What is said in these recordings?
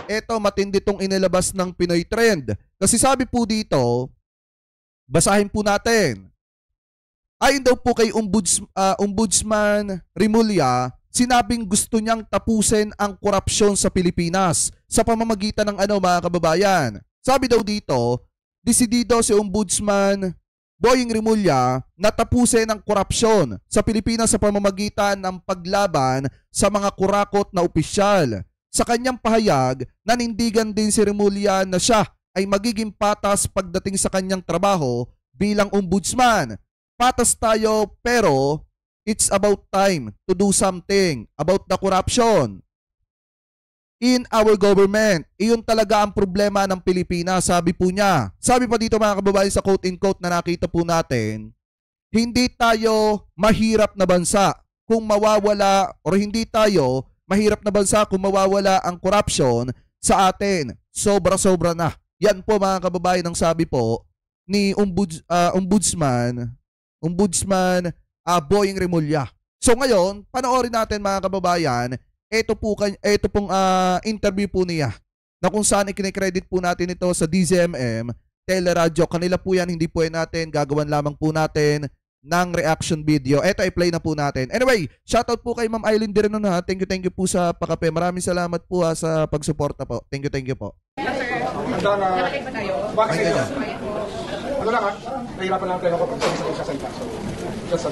eto matindi tong inilabas ng Pinoy Trend. Kasi sabi po dito, basahin po natin. Ayon daw po kay Ombudsman Remulla, sinabing gusto niyang tapusin ang korupsyon sa Pilipinas sa pamamagitan ng mga kababayan. Sabi daw dito, desidido si Ombudsman Boying Remulla na tapusin ang korupsyon sa Pilipinas sa pamamagitan ng paglaban sa mga kurakot na opisyal. Sa kanyang pahayag, nanindigan din si Remulla na siya ay magiging patas pagdating sa kanyang trabaho bilang ombudsman. Patas tayo pero it's about time to do something about the corruption in our government. Iyon talaga ang problema ng Pilipinas, sabi po niya. Sabi pa dito mga kababayan sa quote-in-quote na nakita po natin, hindi tayo mahirap na bansa kung mawawala or hindi tayo mahirap na bansa kung mawawala ang corruption sa atin. Sobra-sobra na. Yan po mga kababayan ang sabi po ni Ombudsman Boying Remulla. So ngayon, panoorin natin mga kababayan, ito pong interview po niya na kung saan ikinikredit po natin ito sa DZMM Teleradyo. Kanila po yan, hindi po yan natin. Gagawan lamang po natin ng reaction video. Ito, i-play na po natin. Anyway, shoutout po kay Ma'am Eileen Direnon ha. Thank you po sa pakape. Maraming salamat po sa pagsuporta po. Thank you po. Ano lang ha? Nahirapan lang tayo ako pag sa salita. So, just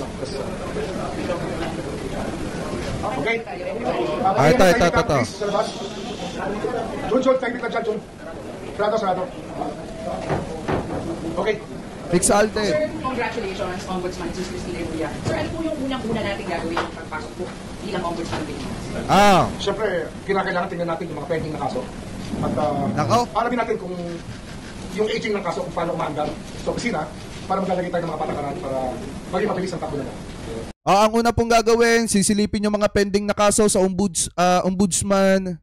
okay? Ito. Jun, technical na dyan, Jun. Sarado. Okay. Exalted. Sir, congratulations, Ombudsman Sus Cristina Remulla. Sir, ano po yung unang-una natin gagawin pagpasok po bilang Ombudsman Pilipinas? Siyempre, kinakailangan tingnan natin yung mga pending na kaso. At alamin natin kung yung aging ng kaso, kung paano umaandar sa opisina, para maglalagay tayo ng mga patakaran para maging mabilis ang takbo na. Ang una pong gagawin, sisilipin yung mga pending na kaso sa ombudsman.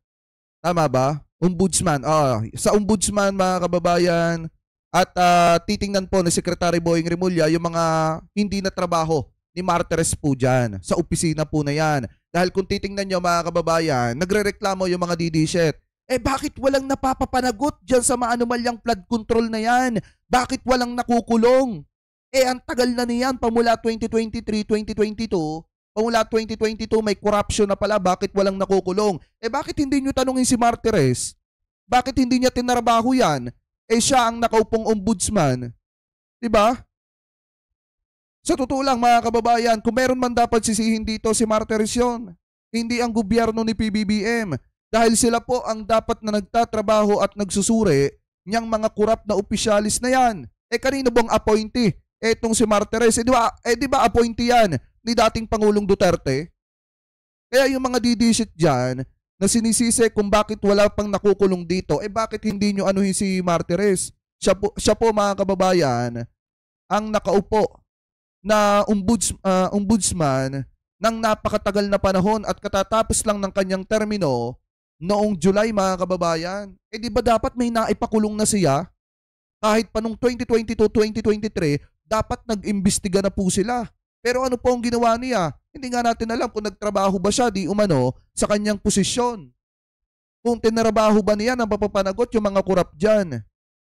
Tama ba? Ombudsman. Sa ombudsman mga kababayan. At titingnan po ni Secretary Boying Remulla yung mga hindi na trabaho ni Martires po dyan. Sa opisina po na yan. Dahil kung titingnan nyo mga kababayan, nagrereklamo yung mga DD-shit. Bakit walang napapapanagot dyan sa maanumalyang flood control na yan? Bakit walang nakukulong? Ang tagal na niyan, pamula 2023, 2022, pamula 2022 may corruption na pala, bakit walang nakukulong? Bakit hindi nyo tanungin si Martires? Bakit hindi niya tinarabaho yan? Siya ang nakaupong ombudsman. Diba? Sa totoo lang mga kababayan, kung meron man dapat sisihin dito si Martires yun, hindi ang gobyerno ni PBBM. Dahil sila po ang dapat na nagtatrabaho at nagsusuri niyang mga korap na opisyalis na yan. Kanino bang appointee? Etong si Martires. Di ba appointee yan ni dating Pangulong Duterte? Kaya yung mga didisit dyan na sinisisi kung bakit wala pang nakukulong dito, bakit hindi nyo anuhin si Martires? Siya po mga kababayan ang nakaupo na ombudsman ng napakatagal na panahon at katatapos lang ng kanyang termino noong July mga kababayan. Di ba dapat may naipakulong na siya? Kahit pa nung 2022-2023, dapat nag-imbestiga na po sila. Pero ano po ang ginawa niya? Hindi nga natin alam kung nagtrabaho ba siya di umano sa kanyang posisyon. Kung tinarabaho ba niya nang mapapanagot yung mga korap dyan.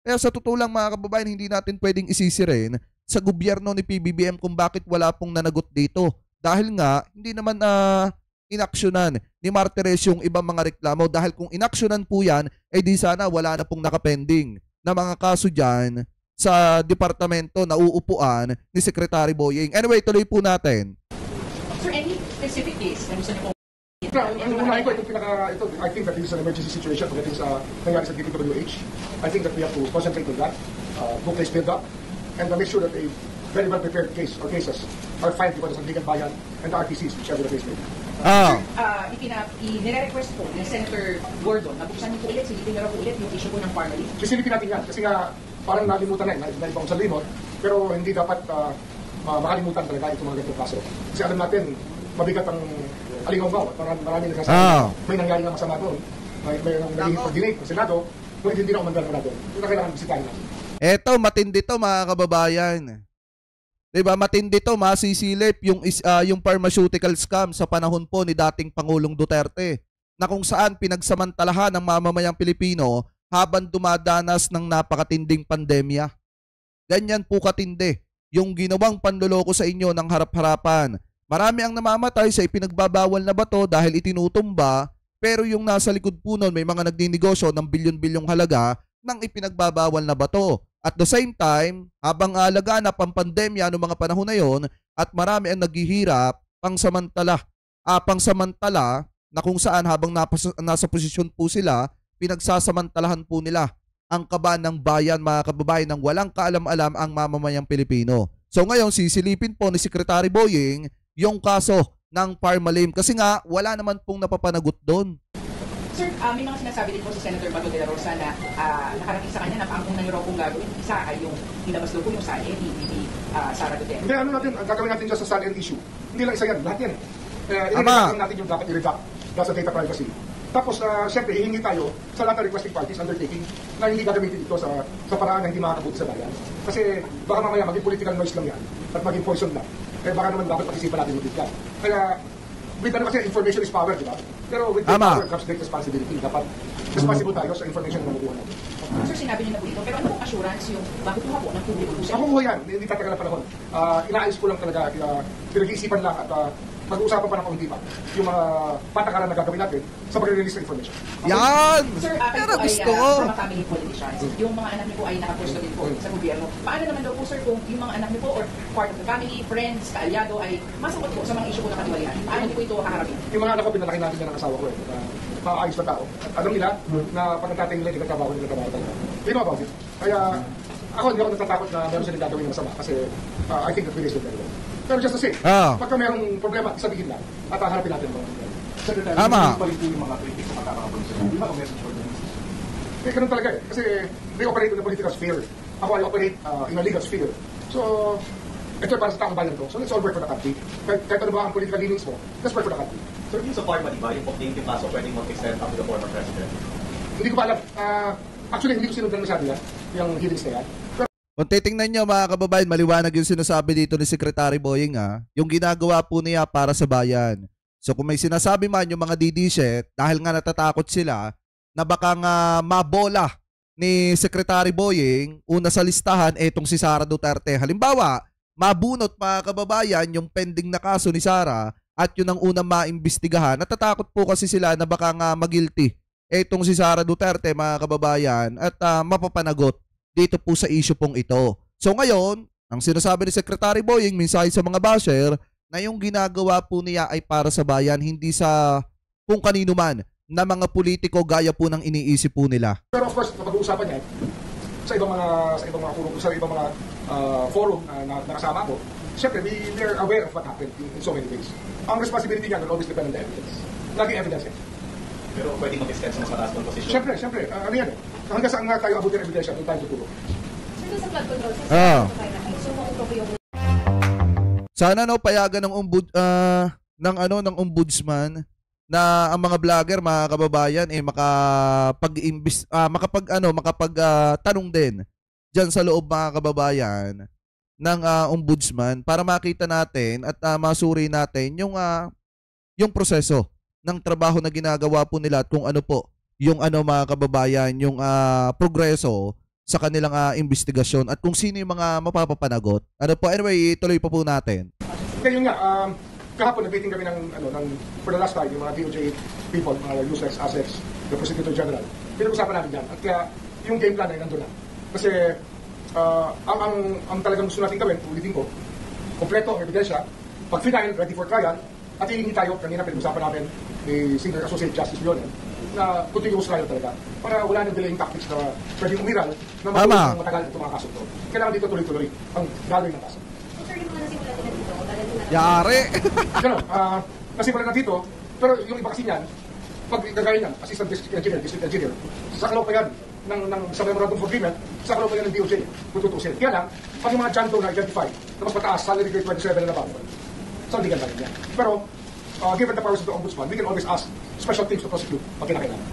Kaya sa totoo lang mga kababayan, hindi natin pwedeng isisirin sa gobyerno ni PBBM kung bakit wala pong nanagot dito. Dahil nga, hindi naman inaksyonan ni Martires yung ibang mga reklamo. Dahil kung inaksyonan po yan, di sana wala na pong nakapending na mga kaso dyan sa departamento na uupuan ni Secretary Boying. Anyway, tuloy po natin. Sir, any specific case na gusto niyo po? I think that this is an emergency situation pagdating sa nangyari sa DPWH. I think that we have to concentrate on that, book case build up, and make sure that a very well prepared case or cases are filed before the Sandigan Bayan and the RTCs, whichever the case may be. Nire-request po ni Senator Gordon na buksan niyo po ulit, silipin niyo po ulit yung issue po ng farmally. Sisilipin natin yan kasi nga parang nalimutan na ibang sa limot, pero hindi dapat makalimutan talaga itong mga ganitong kaso. Kasi alam natin, mabigat ang alingaw-gaw at maraming nagsasabi may nangyari na masama doon. May naging coordinate ng Senado, ngunit hindi na umandar na doon. Ito na kailangan bisitahin natin. Eto, matindi to mga kababayan. Diba, matindi to, masisilip yung pharmaceutical scam sa panahon po ni dating Pangulong Duterte. na kung saan pinagsamantalahan ng mamamayang Pilipino habang dumadanas ng napakatinding pandemya. Ganyan po katindi yung ginawang panloloko sa inyo ng harap-harapan. Marami ang namamatay sa ipinagbabawal na bato dahil itinutumba, pero yung nasa likod po nun may mga nagninegosyo ng bilyon-bilyong halaga ng ipinagbabawal na bato. At the same time, habang laganap ang pandemya noong mga panahon na yon at marami ang naghihirap, pangsamantala na kung saan habang nasa posisyon po sila, pinagsasamantalahan po nila ang kaba ng bayan, mga kababayan, ng walang kaalam-alam ang mamamayang Pilipino. So ngayon, sisilipin po ni Secretary Boying yung kaso ng Parmalim kasi nga wala naman pong napapanagot doon. Sir, may mga sinasabi din po si Senator Bato de la Rosa na nakarating sa kanya na ang unang raw pong gagawin, isa ay yung ilabas daw po yung sali ni Sara Duterte. Hindi, ano natin, ang gagawin natin dyan sa salient issue. Hindi lang isa yan, lahat yan. I-redact natin yung dapat i-redact dahil sa data privacy. Tapos, siyempre, hihingi tayo sa lahat ng requesting parties undertaking na hindi gagamitin dito sa paraan na hindi makakabuti sa bayan. Kasi baka mamaya maging political noise lang yan at maging poison lang. Baka naman dapat pag-isipan natin yung yan. Kaya, with ano kasi information is power, di ba? Pero with power comes great responsibility. Dapat responsible tayo sa information na makukuha natin. Sir, sinabi niyo na po ito, pero ano pong assurance yung makukuha po ng publiko po sa inyo? Makukuha yan, hindi tatagal na panahon. Inaayos ko lang talaga, pinag-iisipan lang at mag-uusapan pa ng kaunti pa yung mga patakaran na gagawin natin sa pag-release ng information. Okay? Yan! Sir, kayo po gusto ko. Ay mga family politicians. Yung mga anak niyo po ay nakapwesto din po sa gobyerno. Paano naman daw po, sir, kung yung mga anak niyo po or part of the family, friends, kaalyado ay masakot po sa mga issue po na katiwalian? Paano niyo po ito haharapin? Yung mga anak ko, pinalaki natin yan ng asawa ko maayos na tao. At alam nila na pag natatay nila, nagtatrabaho talaga. They know about it. Kaya ako hindi ako natatakot na meron silang gagawin ng masama kasi I think that we raised them very well. Pero just to say, pagka mayroong problema, sabihin lang at haharapin natin mo. Secretary, hindi pa rin po yung mga critics sa makakapagsalita. Hindi ba ang message for them? Ganun talaga eh. Kasi they operate in a political sphere. Ako ay operate in a legal sphere. So, ito para sa taong bayan ko. So let's all work for the country. Kahit ano ba ang political leanings mo, let's work for the country. Sir, yung sa Parma, di ba? Yung pag-dating kaso pwedeng mag-extend up to the former president? Hindi ko pa alam. Actually, hindi ko sinundan masyado yan, yung hearings na yan. Kung titingnan nyo mga kababayan, maliwanag yung sinasabi dito ni Secretary Boying yung ginagawa po niya para sa bayan. So kung may sinasabi man yung mga DDSet, dahil nga natatakot sila na baka nga mabola ni Secretary Boying, una sa listahan, etong si Sara Duterte. Halimbawa, mabunot mga kababayan yung pending na kaso ni Sara at yun ang unang maimbestigahan. Natatakot po kasi sila na baka nga magilty etong si Sara Duterte mga kababayan at mapapanagot dito po sa issue pong ito. So ngayon, ang sinasabi ni Secretary Boying, mensahe sa mga basher, na yung ginagawa po niya ay para sa bayan, hindi sa kung kanino man na mga politiko gaya po ng iniisip po nila. Pero of course, napag-uusapan niya sa ibang mga forum na nakasama ko. Siyempre, we are aware of what happened in so many ways. Ang responsibility niya will always depend on the evidence. Laging evidence yan. Pero pwede mag-extend sa mas mataas ng posisyon? Siyempre. Ano yan eh? Hanggang saan nga kayo abutin ebidensya, doon tayo tutulog. Sir, sa flood control, so mauto ko yung... Sana payagan ng ng ombudsman na ang mga vlogger, mga kababayan makapag-tanong din diyan sa loob mga kababayan ng ombudsman para makita natin at masuri natin yung proseso ng trabaho na ginagawa po nila at kung ano po yung mga kababayan, yung progreso sa kanilang investigasyon at kung sino yung mga mapapapanagot. Anyway, ituloy pa po natin. Kaya yun nga, kahapon nag-meeting kami for the last time, yung mga DOJ people, mga USEX, ASEX, the Prosecutor General. Pinag-usapan natin dyan. At kaya yung game plan ay nandun na. Kasi ang talagang gusto natin gawin, ulitin ko, kompleto ang ebidensya, pag final, ready for trial, at hihingi tayo, kanina pinag-usapan namin ni Senior Associate Justice Leonen, na continuous trial talaga. Para wala nang delaying tactics na pwedeng umiral na matagal itong mga kaso ito. Kailangan dito tuloy-tuloy ang gagawin ng kaso. So, sir, yung mga nasimulan nila dito, talagang natin. Yari! Ganun, nasimulan na dito, pero yung iba kasi niyan, pag gagawin niyan, Assistant District Engineer, sakalaw pa yan sa Memorandum of Agreement, sakalaw pa yan ng DOJ, kung tutusin. Kaya lang, pag yung mga dyanto na identify, na mas mataas, salary grade 27 na above, so hindi ganun yan. Pero, given the powers of the Ombudsman, we can always ask special teams to prosecute pag kinakailangan.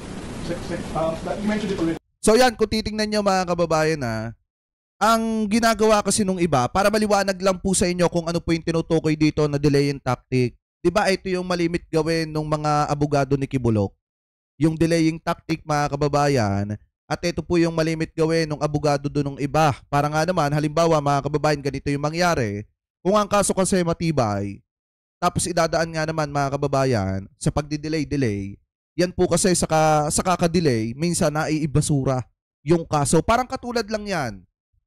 You mentioned it already. So yan, kung titingnan nyo mga kababayan ang ginagawa kasi nung iba, para maliwanag lang po sa inyo kung ano po yung tinutukoy dito na delaying tactic. Diba ito yung malimit gawin ng mga abogado ni Kibuloc? yung delaying tactic mga kababayan. At ito po yung malimit gawin ng abogado doon ng iba. Para nga naman, halimbawa mga kababayan, ganito yung mangyari. Kung ang kaso kasi matibay, tapos idadaan nga naman mga kababayan sa pagdidelay-delay, yan po kasi sa kaka-delay, minsan naiibasura yung kaso. Parang katulad lang yan.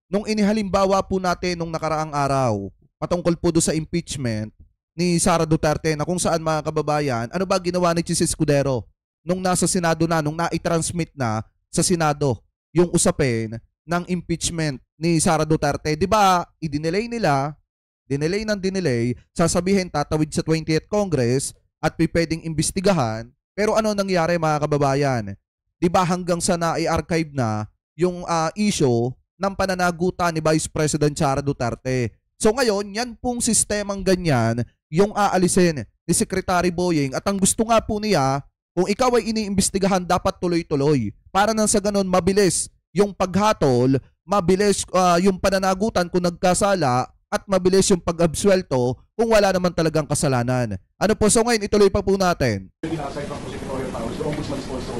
Nung inihalimbawa po natin nung nakaraang araw, patungkol po doon sa impeachment ni Sara Duterte na kung saan mga kababayan, ano ba ginawa ni Chis Escudero nung nasa Senado na, nung nai-transmit na sa Senado yung usapin ng impeachment ni Sara Duterte. Di ba, i-delay nila, dinelay, sasabihin tatawid sa 20th Congress at pwedeng imbestigahan. Pero ano nangyari mga kababayan? Di ba hanggang sa na-archive na yung issue ng pananagutan ni Vice President Sara Duterte. So ngayon, yan pong sistemang ganyan yung aalisin ni Secretary Boying at ang gusto nga po niya, kung ikaw ay iniimbestigahan, dapat tuloy-tuloy. Para nang sa ganun, mabilis yung paghatol, mabilis yung pananagutan kung nagkasala, at mabilis yung pag-absuelto kung wala naman talagang kasalanan. Ano po, so ngayon, ituloy pa po natin. Aside from prosecutorial powers, the ombudsman is also,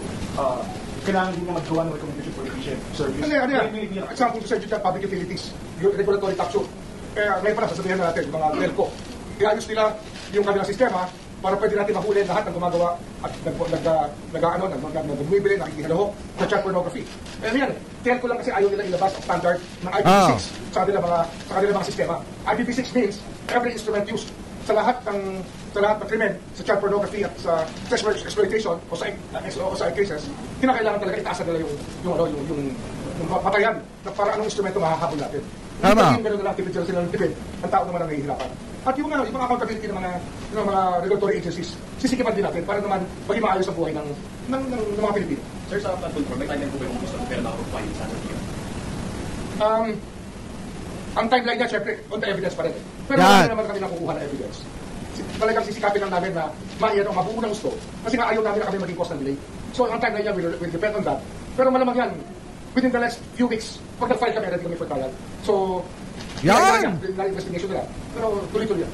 kailangan din niya maggawa ng recommendation for efficient service. Ano yan? Example to Sergeant Public Utilities, regulatory tax suit. Kaya ngayon pala, sasabihin natin, mga telco, iayos nila yung kanilang sistema para pwede natin mahuli lahat ng gumagawa at nag-bumibili, nakikihalahok sa child pornography. Yan, telco lang kasi ayaw nila ilabas ang standard ng IPv6 sa kanilang mga sistema. IPv6 means every instrument used sa lahat ng krimen, sa child pornography at sa sexual exploitation o sa cases, kinakailangan talaga itaasan nila yung patayan na para anong instrumento mahahabol natin. Tama. Hindi na lang tipid sila ng tipid, ang tao naman ang nahihirapan. At yung mga accountability ng mga regulatory agencies, sisikipan din natin para naman maging maayos ang buhay ng mga Pilipino. Sir, sa flood control, may timeline po ba yung gusto ng pera na file sa atin? Ang timeline niya, syempre, on the evidence pa rin. Pero hindi naman kami nakukuha ng evidence. Talagang sisikapin lang namin na maiyan ang mabuo ng gusto. Kasi nga ayaw namin na kami maging cause ng delay. So ang timeline niya will depend on that. Pero malamang yan, within the next few weeks, pag nag-file kami, ready kami for trial. So, yan! Na-investigation nila. Pero tuloy-tuloy yan.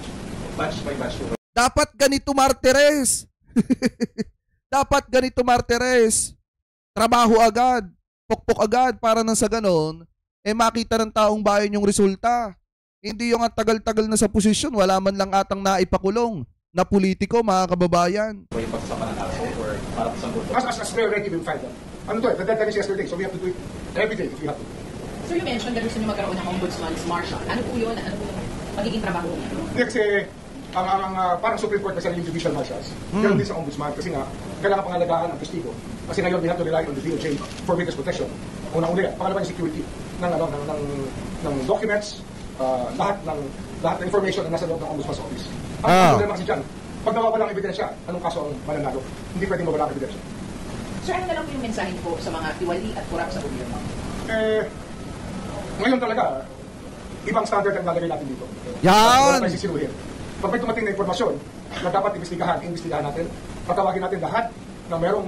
Batch by batch. Dapat ganito, Martires. Dapat ganito, Martires. Trabaho agad. Pukpok agad para nang sa ganon, makita ng taong bayan yung resulta. Hindi yung ang tagal-tagal na sa posisyon, wala man lang atang naipakulong na politiko, mga kababayan. May pagsasama ng kaso or para sa board? As we're ready, we'll file them. Ano to the deadline is yesterday, so we have to do it every day if we have to. So you mentioned na gusto niyo magkaroon ng ombudsman's marshal. Ano po yun? Ano po magiging trabaho niya? Hindi kasi, parang Supreme Court kasi yung judicial marshals. Pero din sa ombudsman kasi nga, kailangan pangalagaan ang testigo. Kasi ngayon, we have to rely on the DOJ for witness protection. Una-una yan. Pangalaman yung security ng documents, lahat ng information na nasa loob ng ombudsman's office. Ang problema kasi dyan, pag nawawala ang ebidensya, anong kaso ang mananalo? Hindi pwedeng mawala ang ebidensya. Sir, ano na lang po yung mensahe po sa mga tiwali at kurap sa gobyerno? Ngayon talaga, ibang standard ang lalagay natin dito. Yan! Wala tayong sisiluhin. Pag may tumating na informasyon na dapat imbestigahan natin, patawagin natin lahat na merong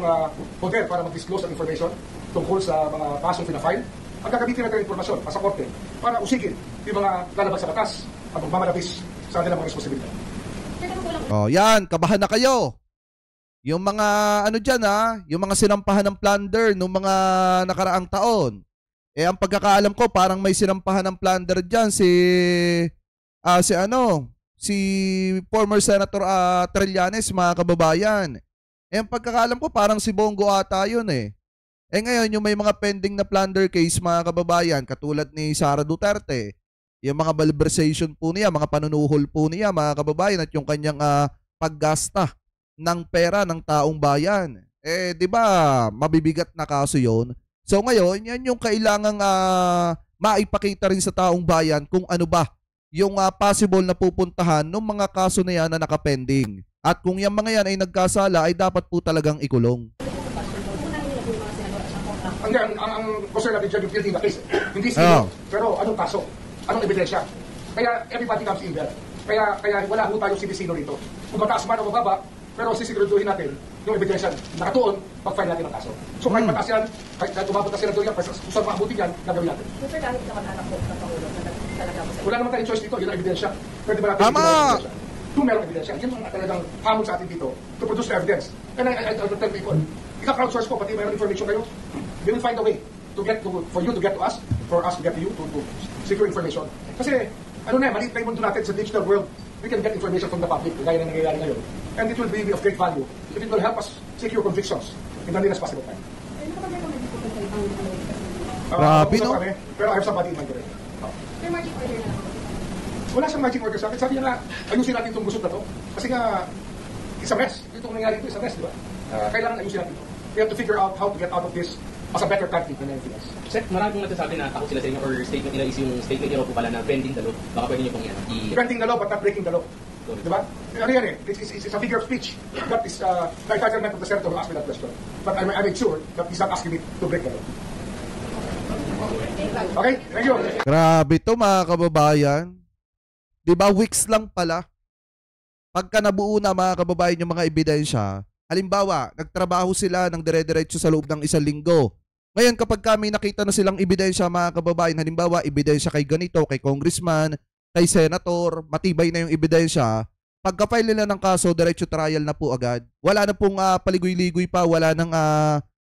poder para mag-disclose ang information tungkol sa mga kasong pinafile at gagamitin natin ang informasyon sa korte para usigin yung mga lalabas sa batas at magmamalabis sa kanilang mga responsibilidad. Oh, yan, kabahan na kayo. Yung mga ano diyan yung mga sinampahan ng plunder nung mga nakaraang taon. Ang pagkakaalam ko parang may sinampahan ng plunder diyan si former Senator Trillanes, mga kababayan. Ang pagkakaalam ko parang si Bongo ata yun ngayon yung may mga pending na plunder case, mga kababayan, katulad ni Sara Duterte, yung mga malversation po niya, mga panunuhol po niya, mga kababayan, at yung kanyang paggasta ng pera ng taong bayan. Di ba, mabibigat na kaso yon. So ngayon, yan yung kailangang maipakita rin sa taong bayan kung ano ba yung possible na pupuntahan ng mga kaso na yan na nakapending. At kung yung mga yan ay nagkasala, ay dapat po talagang ikulong. Ang concern natin dyan yung building na case. Hindi sino, pero anong kaso? Anong ebidensya? Kaya everybody comes in there. Kaya wala ho tayong sinisino rito. Kung mataas man o mababa, pero sisiguraduhin natin yung ebidensya nakatuon pag-file natin ang kaso. So kahit mataas yan, kahit umabot na sila doon yan, kung saan maabutin yan, gagawin natin. Sir, kahit naman anak ko sa Pangulo na talaga po sa wala naman tayong choice dito, yun ang ebidensya. Pwede ba natin kung merong ebidensya? Yun ang talagang hamon sa atin dito to produce evidence. And I tell people, ika-crowdsource ko, pati mayroon information kayo, they will find a way to get to, for you to get to us, for us to get to you, to secure information. Kasi, ano na, maliit na yung mundo natin sa digital world, we can get information from the public, gaya na nangyayari ngayon. And it will be of great value if it will help us secure convictions in the nearest possible time. Grabe, no? Pero I have somebody in mind already. May marching order na ako. Wala siyang marching order sa akin. Sabi niya nga, ayusin natin itong gusot na to. Kasi nga, it's a mess. Itong nangyari ito, it's a mess, di ba? Kailangan ayusin natin ito. We have to figure out how to get out of this as a better country than anything else. Sir, marami pong nagsasabi na takot sila sa inyo or statement nila is yung statement nila po pala na bending the law. Baka pwede niyo pong yan. Bending the law but not breaking the law. Di ba? Ano yan eh? It's a figure of speech. That is the entitlement of the senator who asked me that question. But I made sure that he's not asking me to break the law. Okay? Thank you. Grabe to mga kababayan. Diba, weeks lang pala. Pagka nabuo na mga kababayan yung mga ebidensya, halimbawa, nagtrabaho sila ng dire-diretso sa loob ng 1 linggo. Ngayon, kapag kami nakita na silang ebidensya mga kababayan, halimbawa, ebidensya kay ganito, kay congressman, kay senator, matibay na yung ebidensya, pagka-file nila ng kaso, diretso trial na po agad. Wala na pong paligoy-ligoy pa, wala nang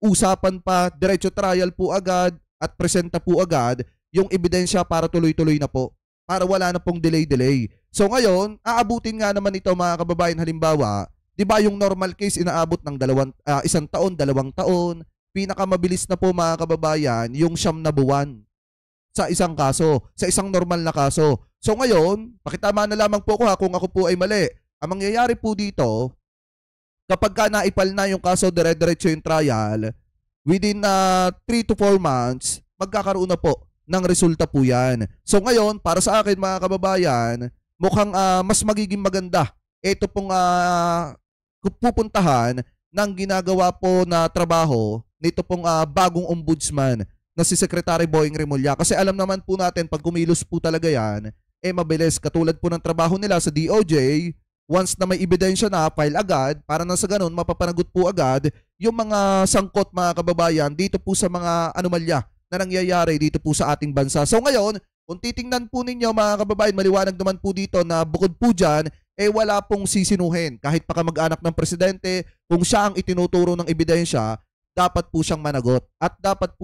usapan pa, diretso trial po agad at presenta po agad yung ebidensya para tuloy-tuloy na po. Para wala na pong delay-delay. So ngayon, aabutin nga naman ito mga kababayan, halimbawa, di ba yung normal case inaabot ng 1 taon, 2 taon, pinakamabilis na po mga kababayan, yung 9 na buwan sa isang kaso, sa isang normal na kaso. So ngayon, pakitama na lamang po ko kung ako po ay mali. Ang mangyayari po dito, kapag ka naipal na yung kaso, dire-diretso yung trial, within 3 to 4 months, magkakaroon na po ng resulta po yan. So ngayon, para sa akin mga kababayan, mukhang mas magiging maganda ito pong pupuntahan ng ginagawa po na trabaho nito pong bagong ombudsman na si Secretary Boying Remulla. Kasi alam naman po natin, pag kumilos po talaga yan, mabilis. Katulad po ng trabaho nila sa DOJ, once na may ebidensya na, file agad, para na sa ganun, mapapanagot po agad yung mga sangkot mga kababayan dito po sa mga anomalya na nangyayari dito po sa ating bansa. So ngayon, kung titingnan po ninyo mga kababayan, maliwanag naman po dito na bukod po dyan, wala pong sisinuhin. Kahit pa kamag-anak ng presidente, kung siya ang itinuturo ng ebidensya, dapat po siyang managot. At dapat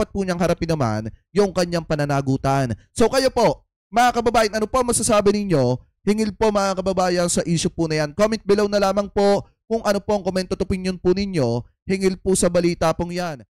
po niyang harapin naman yung kanyang pananagutan. So kayo po, mga kababayan, ano po masasabi ninyo? Hingil po mga kababayan sa issue po na yan. Comment below na lamang po kung ano po ang comment at opinion po ninyo. Hingil po sa balita pong yan.